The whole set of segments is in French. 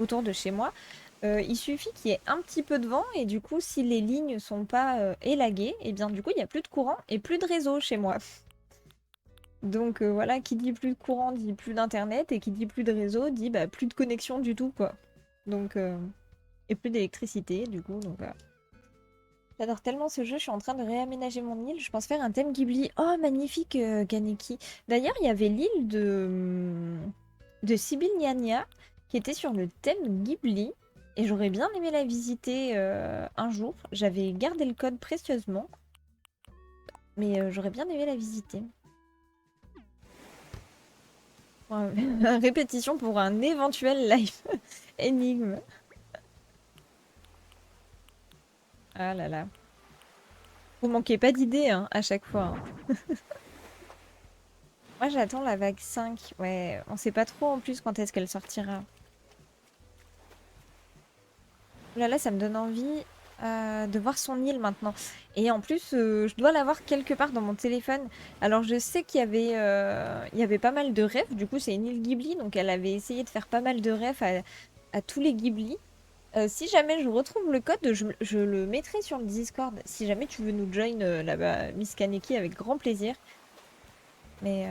autour de chez moi. Il suffit qu'il y ait un petit peu de vent et du coup, si les lignes sont pas élaguées, et bien du coup, il n'y a plus de courant et plus de réseau chez moi. Donc voilà, qui dit plus de courant dit plus d'internet et qui dit plus de réseau dit bah, plus de connexion du tout quoi. Donc et plus d'électricité du coup donc j'adore tellement ce jeu, je suis en train de réaménager mon île, je pense faire un thème Ghibli. Oh magnifique Kaneki. D'ailleurs, il y avait l'île de Sibyl Nya qui était sur le thème Ghibli et j'aurais bien aimé la visiter un jour. J'avais gardé le code précieusement mais j'aurais bien aimé la visiter. Ouais, répétition pour un éventuel live énigme. Ah là là. Vous manquez pas d'idées hein, à chaque fois, hein. Moi j'attends la vague 5. Ouais, on sait pas trop en plus quand est-ce qu'elle sortira. Oh là là, ça me donne envie de voir son île maintenant. Et en plus, je dois l'avoir quelque part dans mon téléphone. Alors je sais il y avait pas mal de rêves. Du coup, c'est une île Ghibli, donc elle avait essayé de faire pas mal de rêves à tous les Ghibli. Si jamais je retrouve le code, je le mettrai sur le Discord. Si jamais tu veux nous join là-bas, Miss Kaneki, avec grand plaisir. Mais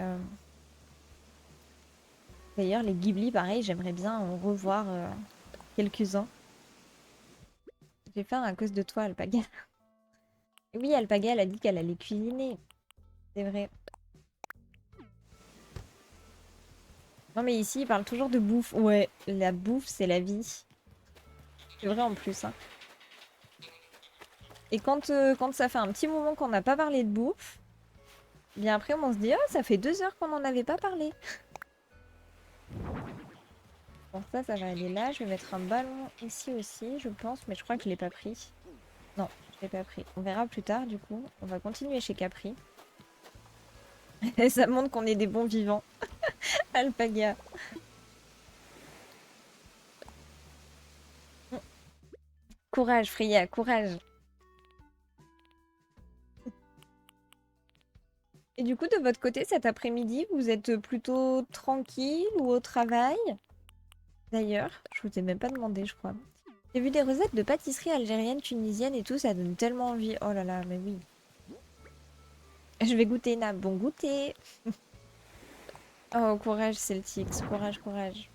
d'ailleurs, les Ghibli, pareil, j'aimerais bien en revoir quelques-uns. J'ai faim à cause de toi, Alpaga. Oui, Alpaga, elle a dit qu'elle allait cuisiner. C'est vrai. Non, mais ici, ils parlent toujours de bouffe. Ouais, la bouffe, c'est la vie. C'est vrai en plus, hein. Et quand ça fait un petit moment qu'on n'a pas parlé de bouffe, bien après, on se dit, oh, ça fait 2 heures qu'on n'en avait pas parlé. Bon, ça va aller là. Je vais mettre un ballon ici aussi, je pense, mais je crois que je l'ai pas pris. Non, je l'ai pas pris. On verra plus tard, du coup. On va continuer chez Capri. Ça montre qu'on est des bons vivants. Alpaga. Courage, Freya, courage. Et du coup, de votre côté, cet après-midi, vous êtes plutôt tranquille ou au travail? D'ailleurs, je vous ai même pas demandé, je crois. J'ai vu des recettes de pâtisserie algérienne, tunisienne et tout, ça donne tellement envie. Oh là là, mais oui. Je vais goûter, Nab. Bon goûter. Oh, courage, Celtics. Courage, courage.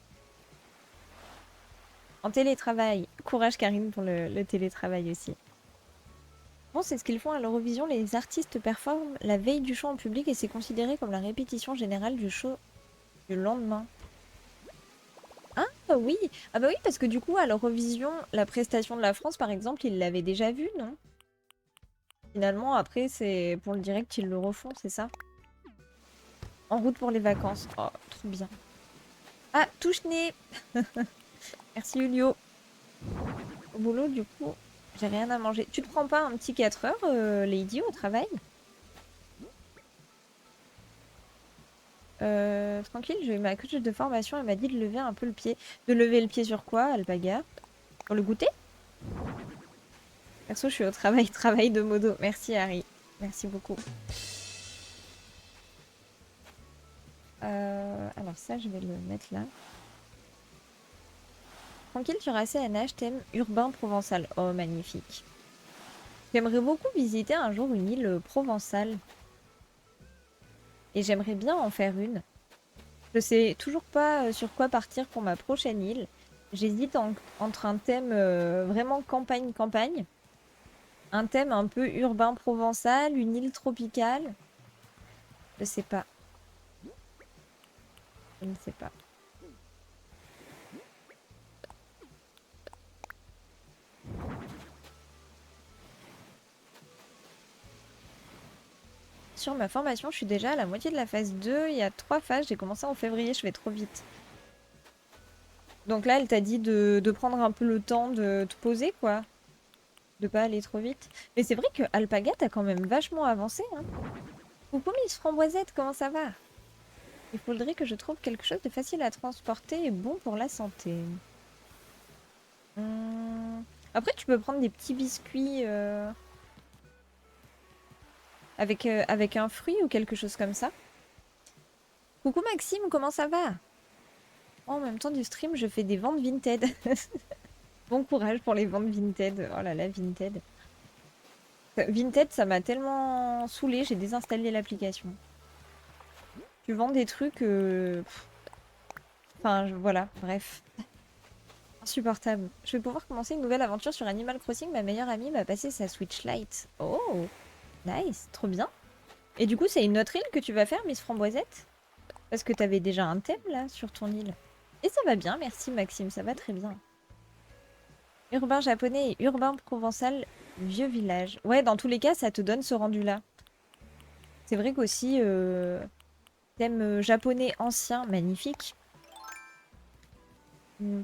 En télétravail. Courage, Karine, pour le télétravail aussi. Bon, c'est ce qu'ils font à l'Eurovision. Les artistes performent la veille du show en public et c'est considéré comme la répétition générale du show du lendemain. Ah oui, ah bah oui, parce que du coup, à l'Eurovision, la prestation de la France, par exemple, ils l'avaient déjà vue, non? Finalement, après, c'est pour le direct, ils le refont, c'est ça? En route pour les vacances. Oh, trop bien. Ah, touche-nez. Merci, Julio. Au boulot, du coup, j'ai rien à manger. Tu te prends pas un petit 4 heures, Lady, au travail? Tranquille, j'ai eu ma coach de formation, elle m'a dit de lever un peu le pied. De lever le pied sur quoi, Alpaga? Pour le goûter? Perso, je suis au travail, travail de modo. Merci, Harry. Merci beaucoup. Alors ça, je vais le mettre là. Tranquille, tu à NH, thème urbain provençal. Oh, magnifique. J'aimerais beaucoup visiter un jour une île provençale. Et j'aimerais bien en faire une. Je sais toujours pas sur quoi partir pour ma prochaine île. J'hésite entre un thème vraiment campagne-campagne, un thème un peu urbain provençal, une île tropicale. Je sais pas. Je ne sais pas. Sur ma formation, je suis déjà à la moitié de la phase 2. Il y a 3 phases. J'ai commencé en février, je vais trop vite. Donc là, elle t'a dit de prendre un peu le temps de te poser, quoi. De pas aller trop vite. Mais c'est vrai que Alpaga, t'as quand même vachement avancé, hein. Coucou Miss Framboisette, comment ça va? Il faudrait que je trouve quelque chose de facile à transporter et bon pour la santé. Hum, Après, tu peux prendre des petits biscuits avec un fruit ou quelque chose comme ça. Coucou Maxime, comment ça va? En même temps du stream, je fais des ventes Vinted. Bon courage pour les ventes Vinted. Oh là là, Vinted. Vinted, ça m'a tellement saoulé, j'ai désinstallé l'application. Tu vends des trucs... Enfin, voilà, bref. Insupportable. Je vais pouvoir commencer une nouvelle aventure sur Animal Crossing. Ma meilleure amie m'a passé sa Switch Lite. Oh, nice, trop bien. Et du coup, c'est une autre île que tu vas faire, Miss Framboisette? Parce que t'avais déjà un thème, là, sur ton île. Et ça va bien, merci Maxime, ça va très bien. Urbain japonais et urbain provençal, vieux village. Ouais, dans tous les cas, ça te donne ce rendu-là. C'est vrai qu'aussi, thème japonais ancien, magnifique.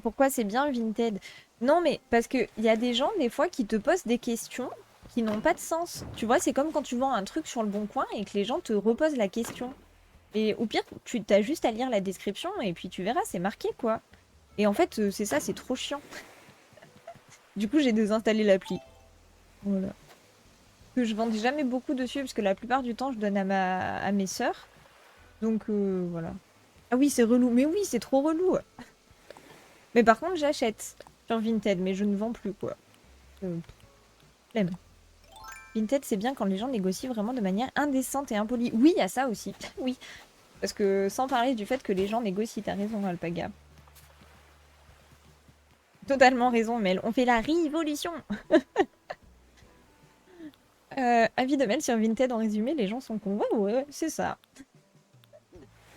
Pourquoi c'est bien Vinted? Non, mais parce qu'il y a des gens, des fois, qui te posent des questions qui n'ont pas de sens. Tu vois, c'est comme quand tu vends un truc sur le bon coin et que les gens te reposent la question. Et au pire, tu t'as juste à lire la description et puis tu verras, c'est marqué, quoi. Et en fait, c'est ça, c'est trop chiant. Du coup, j'ai désinstallé l'appli. Voilà. Que je vendais jamais beaucoup dessus parce que la plupart du temps, je donne à mes sœurs. Donc, voilà. Ah oui, c'est relou. Mais oui, c'est trop relou. Mais par contre, j'achète sur Vinted, mais je ne vends plus, quoi. Euh, flemme. Vinted, c'est bien quand les gens négocient vraiment de manière indécente et impolie. Oui, il y a ça aussi. Oui. Parce que sans parler du fait que les gens négocient, t'as raison, Alpaga. Totalement raison, Mel. On fait la révolution. Avis de Mel sur Vinted en résumé, les gens sont cons. Ouais, ouais, c'est ça.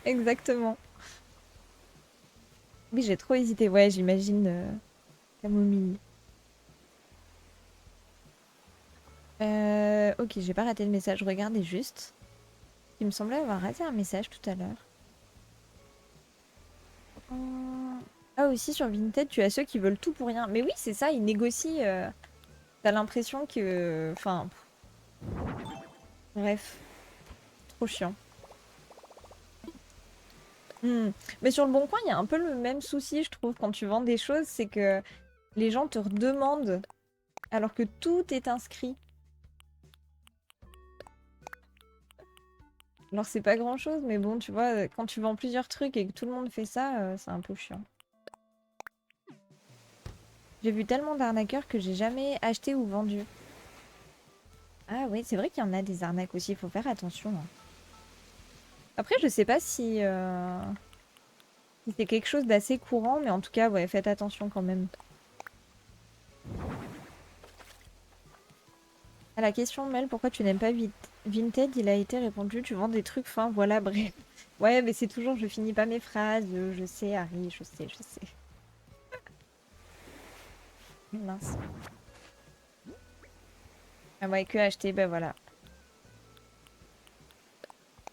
Exactement. Oui, j'ai trop hésité. Ouais, j'imagine Camomille. Ok, j'ai pas raté le message. Je regardais juste. Il me semblait avoir raté un message tout à l'heure. Ah, aussi sur Vinted, tu as ceux qui veulent tout pour rien. Mais oui, c'est ça, ils négocient. T'as l'impression que... Enfin, bref, trop chiant. Hmm. Mais sur le Bon Coin, il y a un peu le même souci, je trouve, quand tu vends des choses, c'est que les gens te redemandent alors que tout est inscrit. Alors c'est pas grand-chose, mais bon, tu vois, quand tu vends plusieurs trucs et que tout le monde fait ça, c'est un peu chiant. J'ai vu tellement d'arnaqueurs que j'ai jamais acheté ou vendu. Ah oui, c'est vrai qu'il y en a des arnaques aussi, il faut faire attention, hein. Après, je sais pas si c'est quelque chose d'assez courant, mais en tout cas, ouais, faites attention quand même. À la question, Mel, pourquoi tu n'aimes pas Vinted, il a été répondu, tu vends des trucs fins, voilà, bref. Ouais, mais c'est toujours, je finis pas mes phrases, je sais, Harry, je sais, je sais. Mince. Ah ouais, que acheter, ben voilà.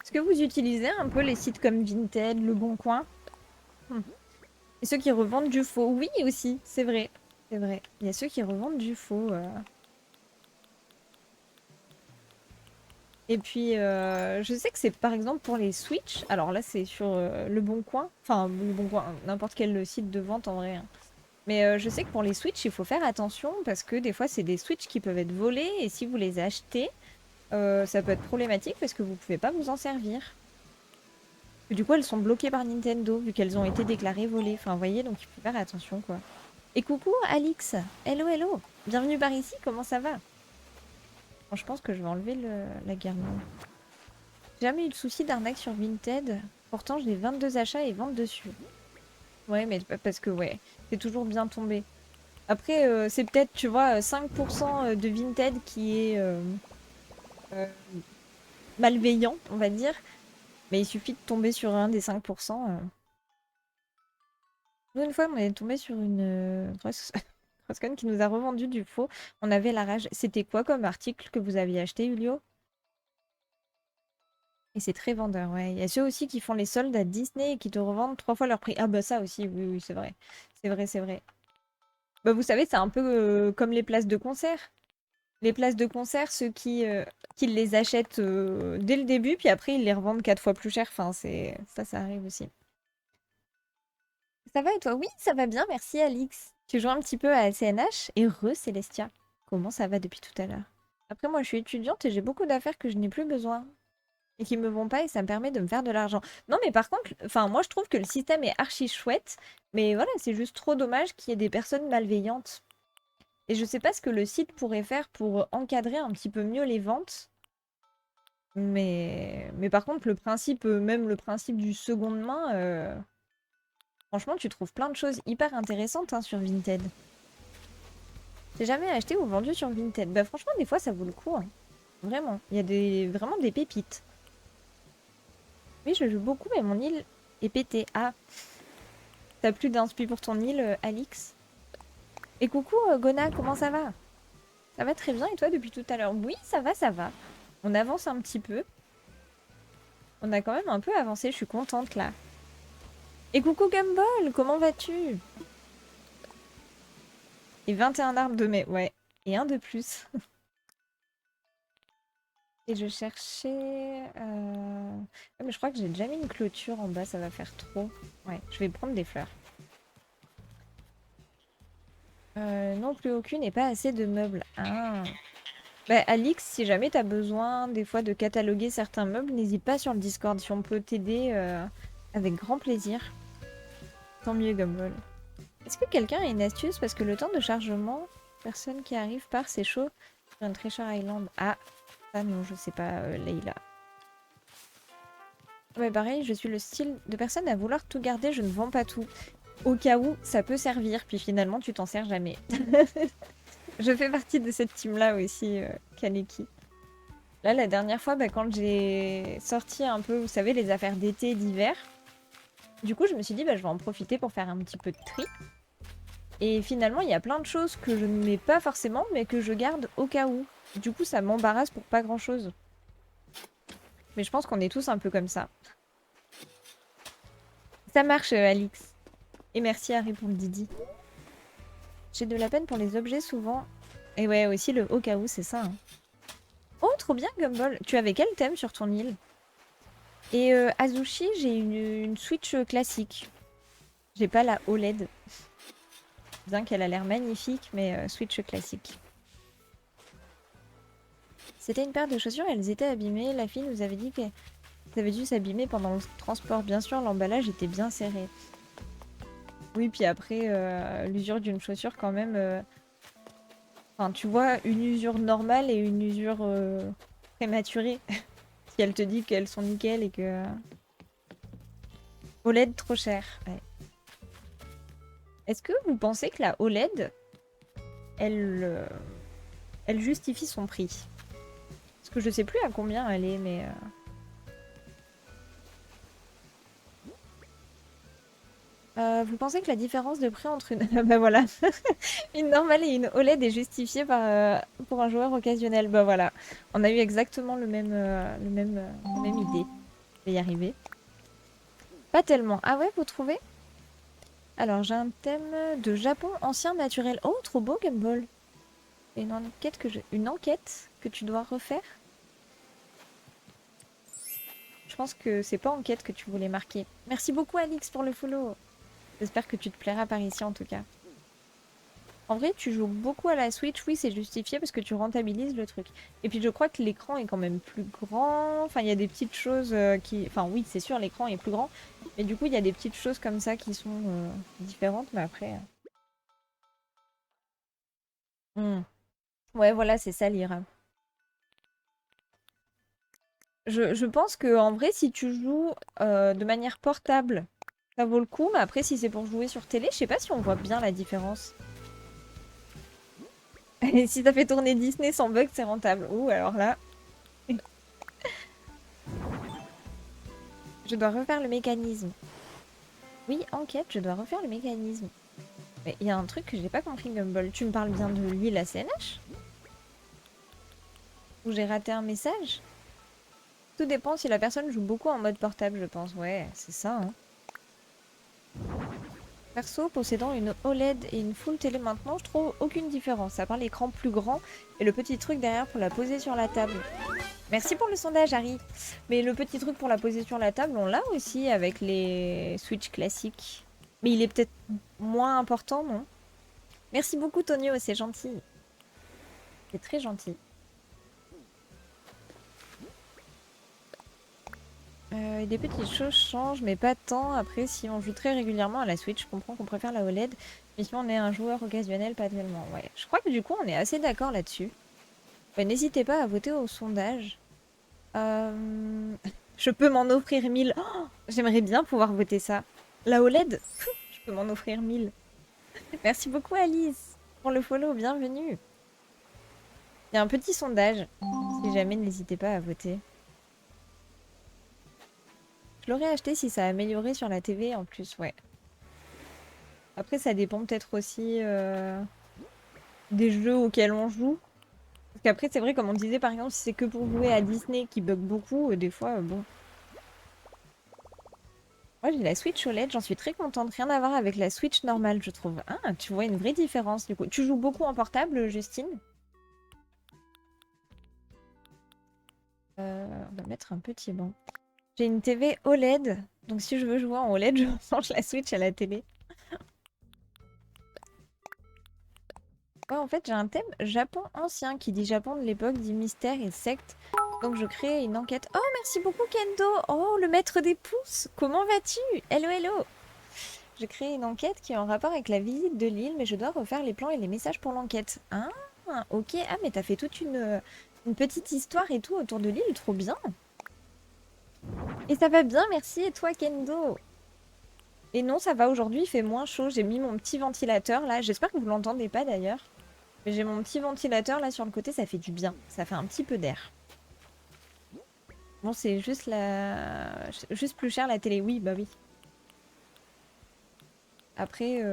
Est-ce que vous utilisez un peu les sites comme Vinted, Le Bon Coin? Et ceux qui revendent du faux? Oui, aussi, c'est vrai. C'est vrai. Il y a ceux qui revendent du faux. Et puis, je sais que c'est par exemple pour les Switch. Alors là, c'est sur Le Bon Coin. Enfin, Le Bon Coin, n'importe quel site de vente en vrai, hein. Mais je sais que pour les Switch, il faut faire attention parce que des fois, c'est des Switch qui peuvent être volés. Et si vous les achetez, ça peut être problématique parce que vous pouvez pas vous en servir. Et du coup, elles sont bloquées par Nintendo vu qu'elles ont été déclarées volées. Enfin, vous voyez, donc il faut faire attention, quoi. Et coucou, Alix. Hello, hello. Bienvenue par ici, comment ça va? Bon, je pense que je vais enlever la guirlande. J'ai jamais eu de soucis d'arnaque sur Vinted. Pourtant, j'ai 22 achats et ventes dessus. Ouais, mais parce que, ouais, c'est toujours bien tombé. Après, c'est peut-être, tu vois, 5% de Vinted qui est euh, malveillant, on va dire. Mais il suffit de tomber sur un des 5%. Une fois, on est tombé sur une Crosscon qui nous a revendu du faux. On avait la rage. C'était quoi comme article que vous aviez acheté, Julio? Et c'est très vendeur, ouais. Il y a ceux aussi qui font les soldes à Disney et qui te revendent 3 fois leur prix. Ah bah ça aussi, oui, oui, c'est vrai. C'est vrai, c'est vrai. Bah vous savez, c'est un peu comme les places de concert. Les places de concert, ceux qui les achètent dès le début, puis après ils les revendent 4 fois plus cher. Enfin, c'est ça arrive aussi. Ça va et toi? Oui, ça va bien, merci Alix. Tu joues un petit peu à LCNH et Célestia. Comment ça va depuis tout à l'heure? Après, moi, je suis étudiante et j'ai beaucoup d'affaires que je n'ai plus besoin. et qui me vont pas et ça me permet de me faire de l'argent. Non, mais par contre, enfin, moi je trouve que le système est archi chouette, mais voilà, c'est juste trop dommage qu'il y ait des personnes malveillantes. Et je sais pas ce que le site pourrait faire pour encadrer un petit peu mieux les ventes. Mais par contre, le principe, même le principe du seconde main, franchement, tu trouves plein de choses hyper intéressantes hein, sur Vinted. J'ai jamais acheté ou vendu sur Vinted. Bah franchement, des fois, ça vaut le coup. Hein. Vraiment. Il y a vraiment des pépites. Oui, je joue beaucoup, mais mon île est pétée. Ah, t'as plus d'inspi pour ton île, Alix? Et coucou, Gona, comment ça va? Ça va très bien, et toi, depuis tout à l'heure? Oui, ça va, ça va. On avance un petit peu. On a quand même un peu avancé, je suis contente, là. Et coucou, Gumball, comment vas-tu? Et 21 arbres de mai, ouais. Et un de plus. Et je cherchais... ouais, mais je crois que j'ai déjà mis une clôture en bas, ça va faire trop. Ouais, je vais prendre des fleurs. Non, plus aucune et pas assez de meubles. Ah. Bah, Alix, si jamais t'as besoin des fois de cataloguer certains meubles, n'hésite pas sur le Discord. Si on peut t'aider, avec grand plaisir. Tant mieux, Gumball. Est-ce que quelqu'un a une astuce? Parce que le temps de chargement, personne qui arrive par, c'est chaud sur une Treasure Island. Ah, ça non, je sais pas, Leïla. Ouais, pareil, je suis le style de personne à vouloir tout garder, je ne vends pas tout. Au cas où, ça peut servir, puis finalement, tu t'en sers jamais. Je fais partie de cette team-là aussi, Kaneki. Là, la dernière fois, bah, quand j'ai sorti un peu, vous savez, les affaires d'été et d'hiver, du coup, je me suis dit, bah, je vais en profiter pour faire un petit peu de tri. Et finalement, il y a plein de choses que je ne mets pas forcément, mais que je garde au cas où. Du coup, ça m'embarrasse pour pas grand-chose. Mais je pense qu'on est tous un peu comme ça. Ça marche, Alix. Et merci Harry pour le Didi. J'ai de la peine pour les objets souvent. Et ouais, aussi le au cas où, c'est ça. Hein. Oh, trop bien, Gumball. Tu avais quel thème sur ton île? Et Azushi, j'ai une Switch classique. J'ai pas la OLED. Bien qu'elle a l'air magnifique, mais Switch classique. C'était une paire de chaussures, elles étaient abîmées. La fille nous avait dit qu'elles avaient dû s'abîmer pendant le transport. Bien sûr, l'emballage était bien serré. Oui, puis après, l'usure d'une chaussure, quand même. Enfin, tu vois, une usure normale et une usure prématurée. Si elle te dit qu'elles sont nickel et que... OLED trop cher. Ouais. Est-ce que vous pensez que la OLED, elle justifie son prix? Parce que je sais plus à combien elle est, mais... vous pensez que la différence de prix entre une... bah voilà. Une normale et une OLED est justifiée par, pour un joueur occasionnel. Bah voilà. On a eu exactement la même idée. Je vais y arriver. Pas tellement. Ah ouais, vous trouvez? Alors, j'ai un thème de Japon ancien naturel. Oh, trop beau, Gumball. Une enquête que tu dois refaire? Je pense que c'est pas enquête que tu voulais marquer. Merci beaucoup, Alix, pour le follow. J'espère que tu te plairas par ici, en tout cas. En vrai, tu joues beaucoup à la Switch, oui, c'est justifié parce que tu rentabilises le truc. Et puis je crois que l'écran est quand même plus grand. Enfin, il y a des petites choses qui... Enfin, oui, c'est sûr, l'écran est plus grand. Mais du coup, il y a des petites choses comme ça qui sont différentes. Mais après... Ouais, voilà, c'est ça l'IRA. Je pense que en vrai, si tu joues de manière portable, ça vaut le coup. Mais après, si c'est pour jouer sur télé, je sais pas si on voit bien la différence. Et si t'as fait tourner Disney sans bug, c'est rentable. Ouh, alors là... Je dois refaire le mécanisme. Oui, enquête, je dois refaire le mécanisme. Mais il y a un truc que j'ai pas compris, Gumball. Tu me parles bien de l'île à CNH? Ou j'ai raté un message? Tout dépend si la personne joue beaucoup en mode portable, je pense. Ouais, c'est ça, hein. Perso, possédant une OLED et une full télé maintenant, je trouve aucune différence. À part l'écran plus grand et le petit truc derrière pour la poser sur la table. Merci pour le sondage, Harry. Mais le petit truc pour la poser sur la table, on l'a aussi avec les Switch classiques. Mais il est peut-être moins important, non? Merci beaucoup, Tonio, c'est gentil. C'est très gentil. Et des petites choses changent, mais pas tant. Après, si on joue très régulièrement à la Switch, je comprends qu'on préfère la OLED. Mais si on est un joueur occasionnel, pas tellement. Ouais, je crois que du coup, on est assez d'accord là-dessus. Ouais, n'hésitez pas à voter au sondage. Euh, Je peux m'en offrir 1000. Oh, j'aimerais bien pouvoir voter ça. La OLED, je peux m'en offrir 1000. Merci beaucoup Alice pour le follow, bienvenue. Il y a un petit sondage. Si jamais, n'hésitez pas à voter. Je l'aurais acheté si ça améliorait sur la TV en plus, ouais. Après, ça dépend peut-être aussi des jeux auxquels on joue. Parce qu'après, c'est vrai, comme on disait, par exemple, si c'est que pour jouer à Disney qui bug beaucoup, des fois, bon. Moi, j'ai la Switch OLED, j'en suis très contente. Rien à voir avec la Switch normale, je trouve. Ah, tu vois une vraie différence, du coup. Tu joues beaucoup en portable, Justine? On va mettre un petit banc. J'ai une TV OLED, donc si je veux jouer en OLED, je change la Switch à la télé. Ouais, en fait, j'ai un thème Japon ancien qui dit Japon de l'époque, dit mystère et secte. Donc je crée une enquête. Oh, merci beaucoup Kendo. Oh, le maître des pouces. Comment vas-tu? Hello, hello. J'ai créé une enquête qui est en rapport avec la visite de l'île, mais je dois refaire les plans et les messages pour l'enquête. Ah, ok. Ah, mais t'as fait toute une petite histoire et tout autour de l'île, trop bien. Et ça va bien, merci. Et toi, Kendo? Et non, ça va aujourd'hui, il fait moins chaud. J'ai mis mon petit ventilateur là. J'espère que vous l'entendez pas d'ailleurs. Mais j'ai mon petit ventilateur là sur le côté, ça fait du bien. Ça fait un petit peu d'air. Bon, c'est juste juste plus cher la télé. Oui, bah oui. Après,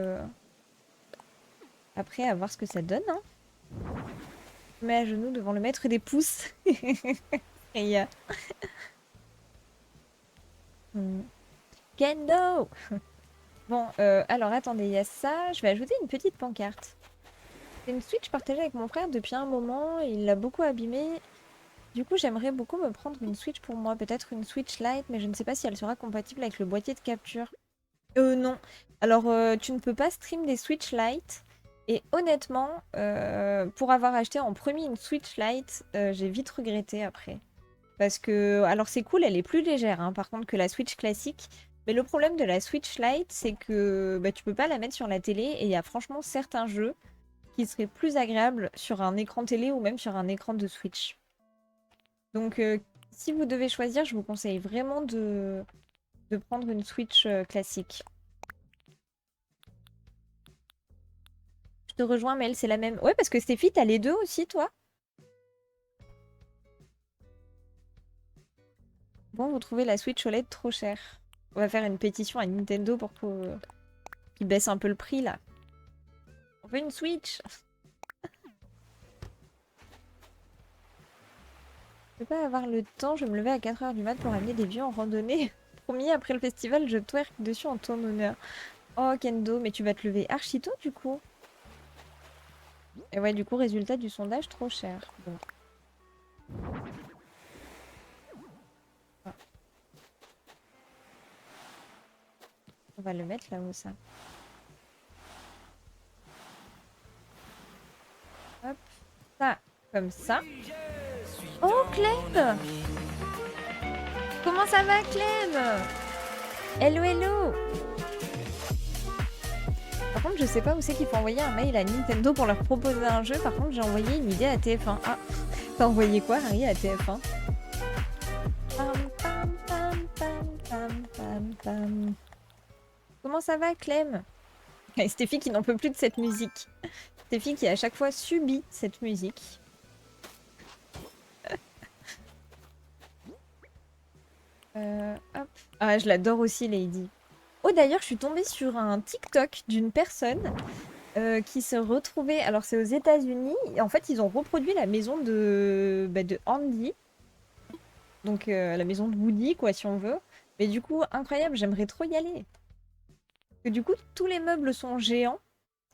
après à voir ce que ça donne, hein. Je me mets à genoux devant le maître des pouces. Et hmm. Kendo! Bon, alors attendez, il y a ça. Je vais ajouter une petite pancarte. C'est une Switch partagée avec mon frère depuis un moment. Il l'a beaucoup abîmée. Du coup, j'aimerais beaucoup me prendre une Switch pour moi. Peut-être une Switch Lite, mais je ne sais pas si elle sera compatible avec le boîtier de capture. Non. Alors, tu ne peux pas stream des Switch Lite. Et honnêtement, pour avoir acheté en premier une Switch Lite, j'ai vite regretté après. Parce que, alors c'est cool, elle est plus légère, hein, par contre, que la Switch classique. Mais le problème de la Switch Lite, c'est que bah, tu peux pas la mettre sur la télé. Et il y a franchement certains jeux qui seraient plus agréables sur un écran télé ou même sur un écran de Switch. Donc, si vous devez choisir, je vous conseille vraiment de prendre une Switch classique. Je te rejoins, Mel, c'est la même. Ouais, parce que Stéphie, t'as les deux aussi, toi? Bon, vous trouvez la Switch OLED trop chère. On va faire une pétition à Nintendo pour qu'ils baissent un peu le prix, là. On veut une Switch! Je peux pas avoir le temps, je vais me lever à 4 h du mat pour amener des vieux en randonnée. Promis, après le festival, je twerk dessus en ton honneur. Oh, Kendo, mais tu vas te lever archi tôt, du coup. Et ouais, du coup, résultat du sondage, trop cher. Bon. Ah, on va le mettre là-haut, ça. Hop, ça, comme ça. Oh, Clem! Comment ça va, Clem? Hello, hello! Par contre, je sais pas où c'est qu'il faut envoyer un mail à Nintendo pour leur proposer un jeu. Par contre, j'ai envoyé une idée à TF1. Ah, t'as envoyé quoi, Harry, à TF1? Pam, pam, pam, pam, pam, pam, pam. Comment ça va, Clem? Et Stéphie qui n'en peut plus de cette musique. Stéphie qui à chaque fois subit cette musique. Hop. Ah, je l'adore aussi, Lady. Oh, d'ailleurs, je suis tombée sur un TikTok d'une personne qui se retrouvait. Alors, c'est aux États-Unis. En fait, ils ont reproduit la maison de Andy. Donc, la maison de Woody, quoi, si on veut. Mais du coup, incroyable, j'aimerais trop y aller. Parce que du coup, tous les meubles sont géants.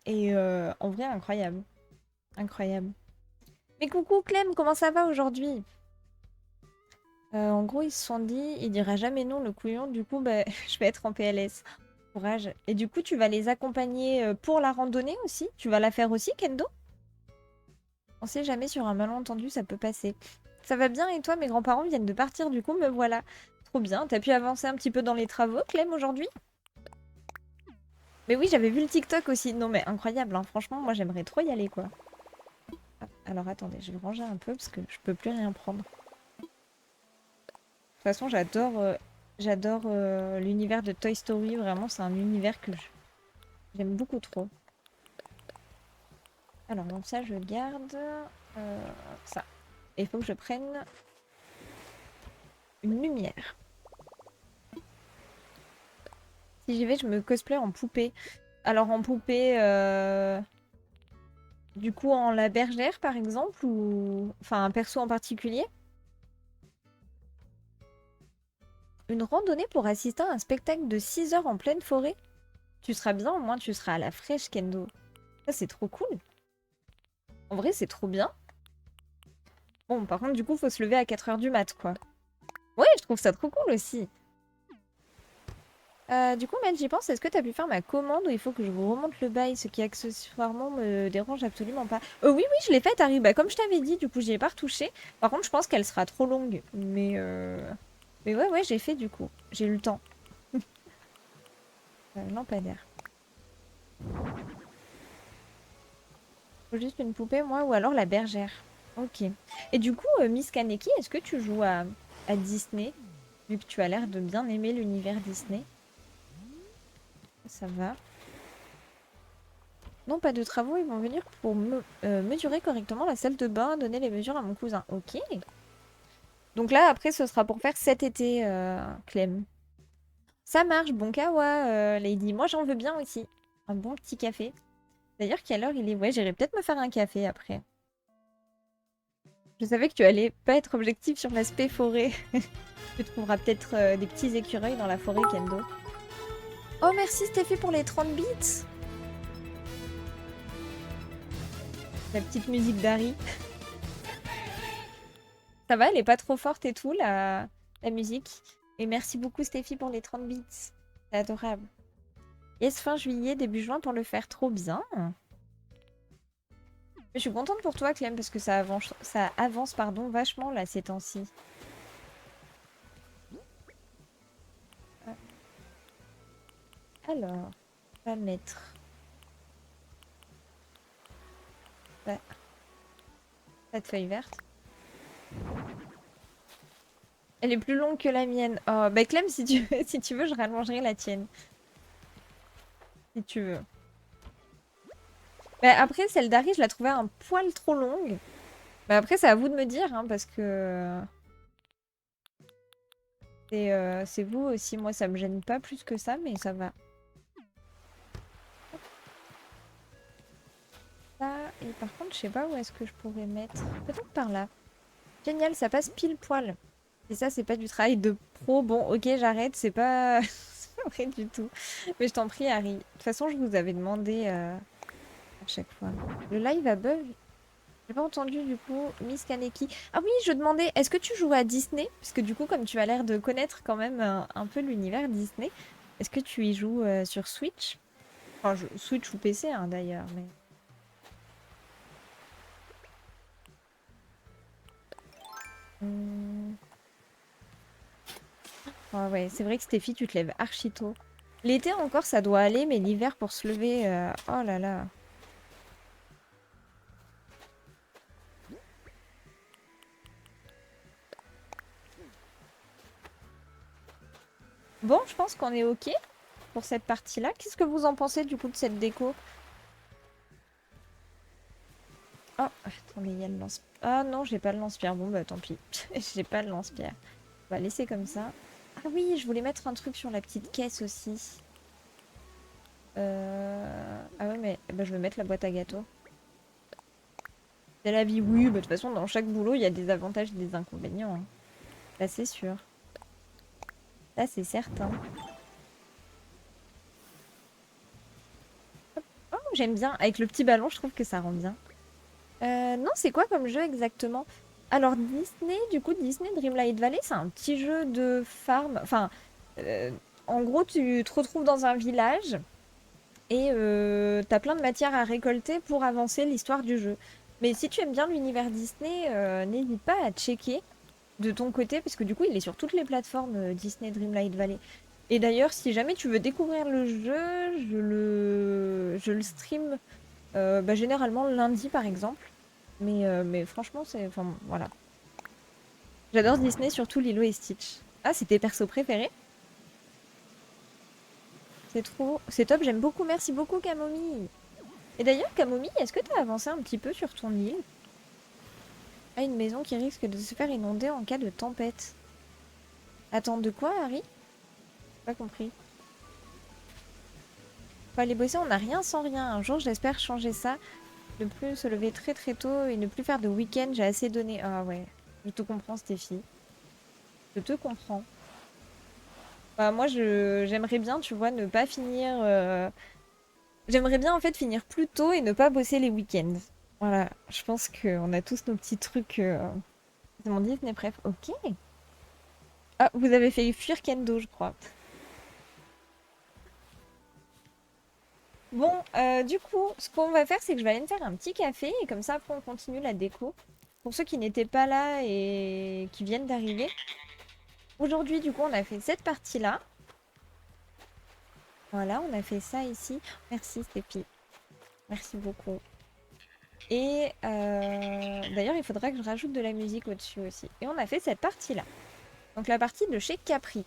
Et en vrai, incroyable. Incroyable. Mais coucou Clem, comment ça va aujourd'hui? En gros, ils se sont dit, il dira jamais non, le couillon. Du coup, bah, je vais être en PLS. Courage. Et du coup, tu vas les accompagner pour la randonnée aussi? Tu vas la faire aussi, Kendo? On sait jamais, sur un malentendu, ça peut passer. Ça va bien et toi, mes grands-parents viennent de partir, du coup, me voilà. trop bien. T'as pu avancer un petit peu dans les travaux, Clem, aujourd'hui? Mais oui, j'avais vu le TikTok aussi. Non, mais incroyable, hein. Franchement, moi, j'aimerais trop y aller, quoi. Ah, alors, attendez, je vais ranger un peu parce que je peux plus rien prendre. De toute façon, j'adore l'univers de Toy Story. Vraiment, c'est un univers que j'aime beaucoup trop. Alors, donc ça, je garde ça. Et il faut que je prenne une lumière. Si j'y vais, je me cosplay en poupée. Alors, en poupée, du coup, en la bergère, par exemple, ou... Enfin, un perso en particulier. Une randonnée pour assister à un spectacle de 6 heures en pleine forêt. Tu seras bien, au moins tu seras à la fraîche, Kendo. Ça, c'est trop cool. En vrai, c'est trop bien. Bon, par contre, du coup, faut se lever à 4 heures du mat, quoi. Ouais, je trouve ça trop cool aussi. Du coup, Mel, j'y pense, est-ce que t'as pu faire ma commande ou il faut que je vous remonte le bail, ce qui accessoirement me dérange absolument pas? Oui, oui, je l'ai faite, Harry. Bah, comme je t'avais dit, du coup, j'y ai pas retouché. Par contre, je pense qu'elle sera trop longue. Mais ouais, ouais, j'ai fait du coup. J'ai eu le temps. Lampadaire. Faut juste une poupée, moi, ou alors la bergère. Ok. Et du coup, Miss Kaneki, est-ce que tu joues à Disney? Vu que tu as l'air de bien aimer l'univers Disney. Ça va. Non, pas de travaux, ils vont venir pour mesurer correctement la salle de bain, donner les mesures à mon cousin. Ok. Donc là, après, ce sera pour faire cet été, Clem. Ça marche, bon kawa, Lady. Moi, j'en veux bien aussi. Un bon petit café. D'ailleurs, quelle heure il est? Ouais, j'irai peut-être me faire un café après. Je savais que tu allais pas être objectif sur l'aspect forêt. Tu trouveras peut-être des petits écureuils dans la forêt, Kendo. Oh, merci Stéphie pour les 30 bits. La petite musique d'Harry. Ça va, elle est pas trop forte et tout, la musique. Et merci beaucoup Stéphie pour les 30 bits. C'est adorable. Yes, fin juillet, début juin pour le faire. Trop bien. Je suis contente pour toi, Clem, parce que ça avance pardon, vachement là ces temps-ci. Alors, on va mettre la- cette feuille verte. Elle est plus longue que la mienne. Oh, bah Clem, si tu veux, si tu veux, je rallongerai la tienne. Si tu veux. Bah, après, celle d'Harry, je la trouvais un poil trop longue. Bah, après, c'est à vous de me dire, hein, parce que c'est vous aussi. Moi, ça me gêne pas plus que ça, mais ça va. Là, et par contre, je sais pas où est-ce que je pourrais mettre. Peut-être par là. Génial, ça passe pile poil. Et ça, c'est pas du travail de pro. Bon, ok, j'arrête, c'est pas... c'est pas vrai du tout. Mais je t'en prie, Harry. De toute façon, je vous avais demandé à chaque fois. Le live a bug. J'ai pas entendu du coup Miss Kaneki. Ah oui, je demandais, est-ce que tu joues à Disney? Parce que du coup, comme tu as l'air de connaître quand même un peu l'univers Disney, est-ce que tu y joues sur Switch? Enfin, Switch ou PC hein, d'ailleurs, mais... Hmm. Ah ouais, c'est vrai que Stéphie, tu te lèves archi tôt. L'été encore, ça doit aller, mais l'hiver pour se lever, oh là là. Bon, je pense qu'on est ok pour cette partie-là. Qu'est-ce que vous en pensez du coup de cette déco? Oh, attendez, il y a le lance... Ah non, j'ai pas le lance-pierre. Bon, bah tant pis. J'ai pas le lance-pierre. On va laisser comme ça. Ah oui, je voulais mettre un truc sur la petite caisse aussi. Ah ouais, mais bah, je vais mettre la boîte à gâteaux. C'est la vie, oui. Bah, de toute façon, dans chaque boulot, il y a des avantages et des inconvénients, hein. Là, c'est sûr. Là, c'est certain. Oh, j'aime bien. Avec le petit ballon, je trouve que ça rend bien. Non, c'est quoi comme jeu exactement? Alors Disney, du coup, Disney Dreamlight Valley, c'est un petit jeu de farm. Enfin, euh, en gros, tu te retrouves dans un village et t'as plein de matières à récolter pour avancer l'histoire du jeu. Mais si tu aimes bien l'univers Disney, n'hésite pas à checker. de ton côté, parce que du coup, il est sur toutes les plateformes Disney Dreamlight Valley. Et d'ailleurs, si jamais tu veux découvrir le jeu, je le stream bah, généralement le lundi, par exemple. Mais franchement, c'est... Enfin, voilà. J'adore Disney, surtout Lilo et Stitch. Ah, c'est tes persos préférés? C'est trop... C'est top, j'aime beaucoup. Merci beaucoup, Camomille. Et d'ailleurs, Camomille, est-ce que t'as avancé un petit peu sur ton île? Ah, une maison qui risque de se faire inonder en cas de tempête. Attends, de quoi, Harry? Pas compris. Faut aller bosser, on n'a rien sans rien. Un jour, j'espère changer ça. Ne plus se lever très très tôt et ne plus faire de week-end, j'ai assez donné. Ah ouais, je te comprends, Stéphie. Je te comprends. Bah, moi, j'aimerais bien, tu vois, ne pas finir. J'aimerais bien en fait finir plus tôt et ne pas bosser les week-ends. Voilà, je pense qu'on a tous nos petits trucs. C'est mon Disney bref. Ok. Ah, vous avez fait fuir Kendo, je crois. Bon, du coup, ce qu'on va faire, c'est que je vais aller me faire un petit café et comme ça, après, on continue la déco. Pour ceux qui n'étaient pas là et qui viennent d'arriver. Aujourd'hui, du coup, on a fait cette partie-là. Voilà, on a fait ça ici. Merci, Stéphie. Merci beaucoup. Et d'ailleurs, il faudra que je rajoute de la musique au-dessus aussi. Et on a fait cette partie-là. Donc la partie de chez Capri.